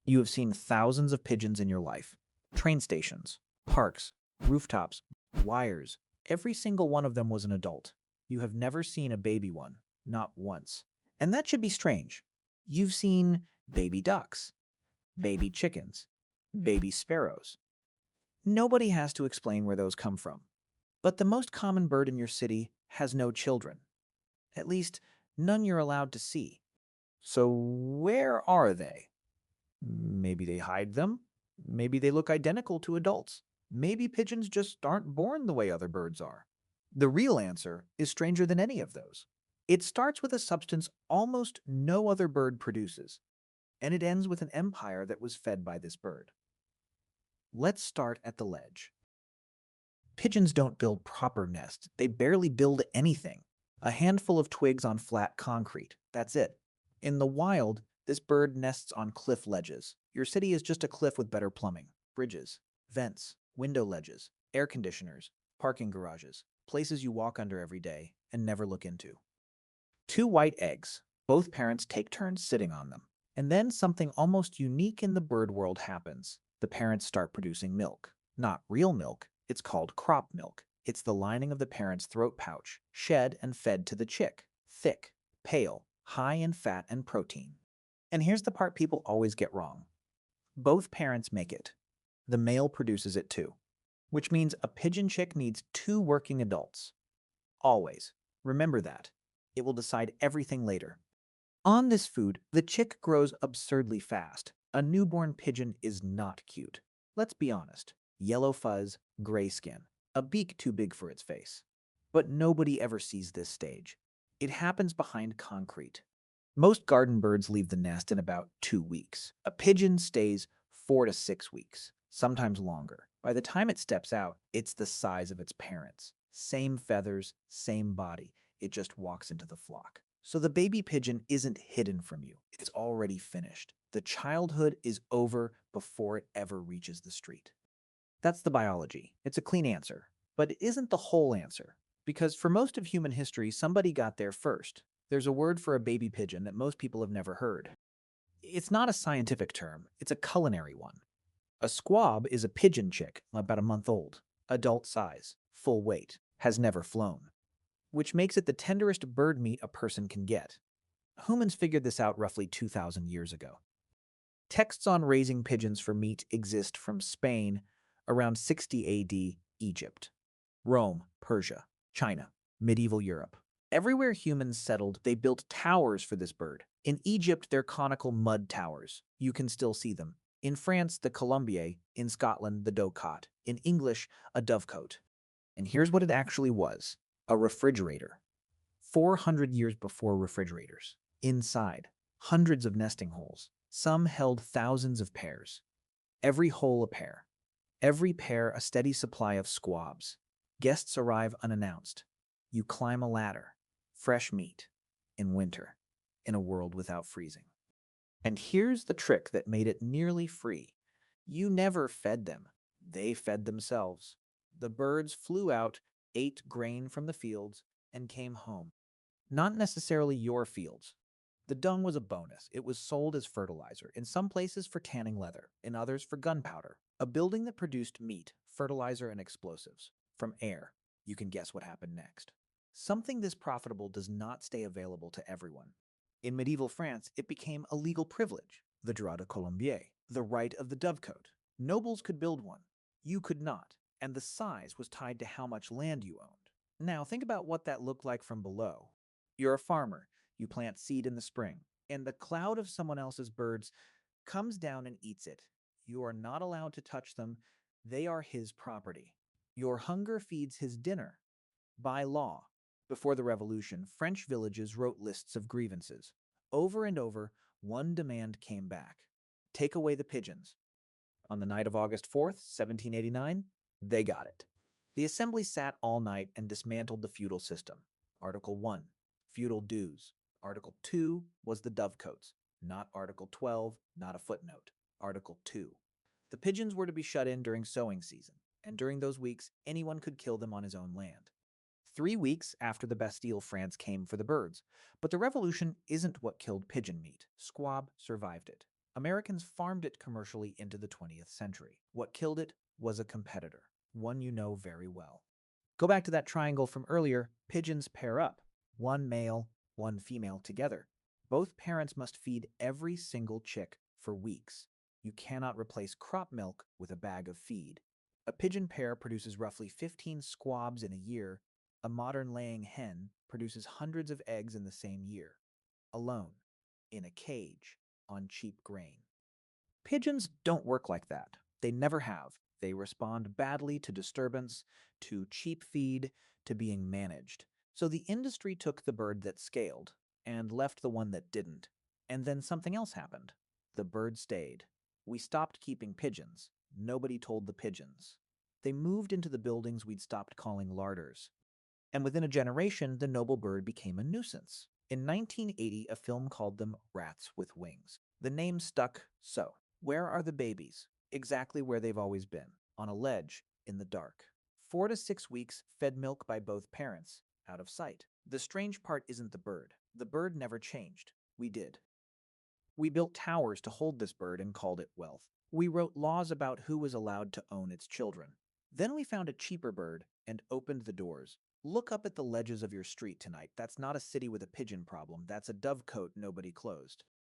You have seen thousands of pigeons in your life. Train stations, parks, rooftops, wires. Every single one of them was an adult. You have never seen a baby one, not once. And that should be strange. You've seen baby ducks, baby chickens, baby sparrows. Nobody has to explain where those come from. But the most common bird in your city has no children. At least, none you're allowed to see. So where are they? Maybe they hide them. Maybe they look identical to adults. Maybe pigeons just aren't born the way other birds are. The real answer is stranger than any of those. It starts with a substance almost no other bird produces, and it ends with an empire that was fed by this bird. Let's start at the ledge. Pigeons don't build proper nests. They barely build anything. A handful of twigs on flat concrete. That's it. In the wild, this bird nests on cliff ledges. Your city is just a cliff with better plumbing, bridges, vents, window ledges, air conditioners, parking garages, places you walk under every day and never look into. Two white eggs. Both parents take turns sitting on them. And then something almost unique in the bird world happens. The parents start producing milk. Not real milk, it's called crop milk. It's the lining of the parent's throat pouch, shed and fed to the chick. Thick, pale, high in fat and protein. And here's the part people always get wrong. Both parents make it. The male produces it too. Which means a pigeon chick needs two working adults. Always. Remember that. It will decide everything later. On this food, the chick grows absurdly fast. A newborn pigeon is not cute. Let's be honest. Yellow fuzz, gray skin, a beak too big for its face. But nobody ever sees this stage. It happens behind concrete. Most garden birds leave the nest in about 2 weeks. A pigeon stays 4 to 6 weeks, sometimes longer. By the time it steps out, it's the size of its parents. Same feathers, same body. It just walks into the flock. So the baby pigeon isn't hidden from you. It's already finished. The childhood is over before it ever reaches the street. That's the biology. It's a clean answer. But it isn't the whole answer. Because for most of human history, somebody got there first. There's a word for a baby pigeon that most people have never heard. It's not a scientific term, it's a culinary one. A squab is a pigeon chick about a month old, adult size, full weight, has never flown, which makes it the tenderest bird meat a person can get. Humans figured this out roughly 2,000 years ago. Texts on raising pigeons for meat exist from Spain around 60 AD, Egypt, Rome, Persia, China, medieval Europe. Everywhere humans settled, they built towers for this bird. In Egypt, they're conical mud towers. You can still see them. In France, the colombier. In Scotland, the dovecot. In English, a dovecote. And here's what it actually was. A refrigerator. 400 years before refrigerators. Inside, hundreds of nesting holes. Some held thousands of pairs. Every hole a pair. Every pair a steady supply of squabs. Guests arrive unannounced. You climb a ladder. Fresh meat. In winter. In a world without freezing. And here's the trick that made it nearly free. You never fed them. They fed themselves. The birds flew out, ate grain from the fields, and came home. Not necessarily your fields. The dung was a bonus. It was sold as fertilizer, in some places for tanning leather, in others for gunpowder. A building that produced meat, fertilizer, and explosives. From air, you can guess what happened next. Something this profitable does not stay available to everyone. In medieval France, it became a legal privilege, the droit de colombier, the right of the dovecote. Nobles could build one. You could not, and the size was tied to how much land you owned. Now think about what that looked like from below. You're a farmer. You plant seed in the spring, and the cloud of someone else's birds comes down and eats it. You are not allowed to touch them. They are his property. Your hunger feeds his dinner. By law. Before the revolution, French villages wrote lists of grievances. Over and over, one demand came back. Take away the pigeons. On the night of August 4th, 1789, they got it. The assembly sat all night and dismantled the feudal system. Article 1, feudal dues. Article 2 was the dovecotes, not Article 12, not a footnote. Article 2. The pigeons were to be shut in during sowing season, and during those weeks, anyone could kill them on his own land. 3 weeks after the Bastille, France came for the birds. But the revolution isn't what killed pigeon meat. Squab survived it. Americans farmed it commercially into the 20th century. What killed it was a competitor, one you know very well. Go back to that triangle from earlier. Pigeons pair up, one male, one female together. Both parents must feed every single chick for weeks. You cannot replace crop milk with a bag of feed. A pigeon pair produces roughly 15 squabs in a year. A modern laying hen produces hundreds of eggs in the same year, alone, in a cage, on cheap grain. Pigeons don't work like that. They never have. They respond badly to disturbance, to cheap feed, to being managed. So the industry took the bird that scaled and left the one that didn't. And then something else happened. The bird stayed. We stopped keeping pigeons. Nobody told the pigeons. They moved into the buildings we'd stopped calling larders. And within a generation, the noble bird became a nuisance. In 1980, a film called them Rats with Wings. The name stuck so. Where are the babies? Exactly where they've always been, on a ledge, in the dark. 4 to 6 weeks, fed milk by both parents, out of sight. The strange part isn't the bird. The bird never changed. We did. We built towers to hold this bird and called it wealth. We wrote laws about who was allowed to own its children. Then we found a cheaper bird and opened the doors. Look up at the ledges of your street tonight. That's not a city with a pigeon problem. That's a dovecote nobody closed.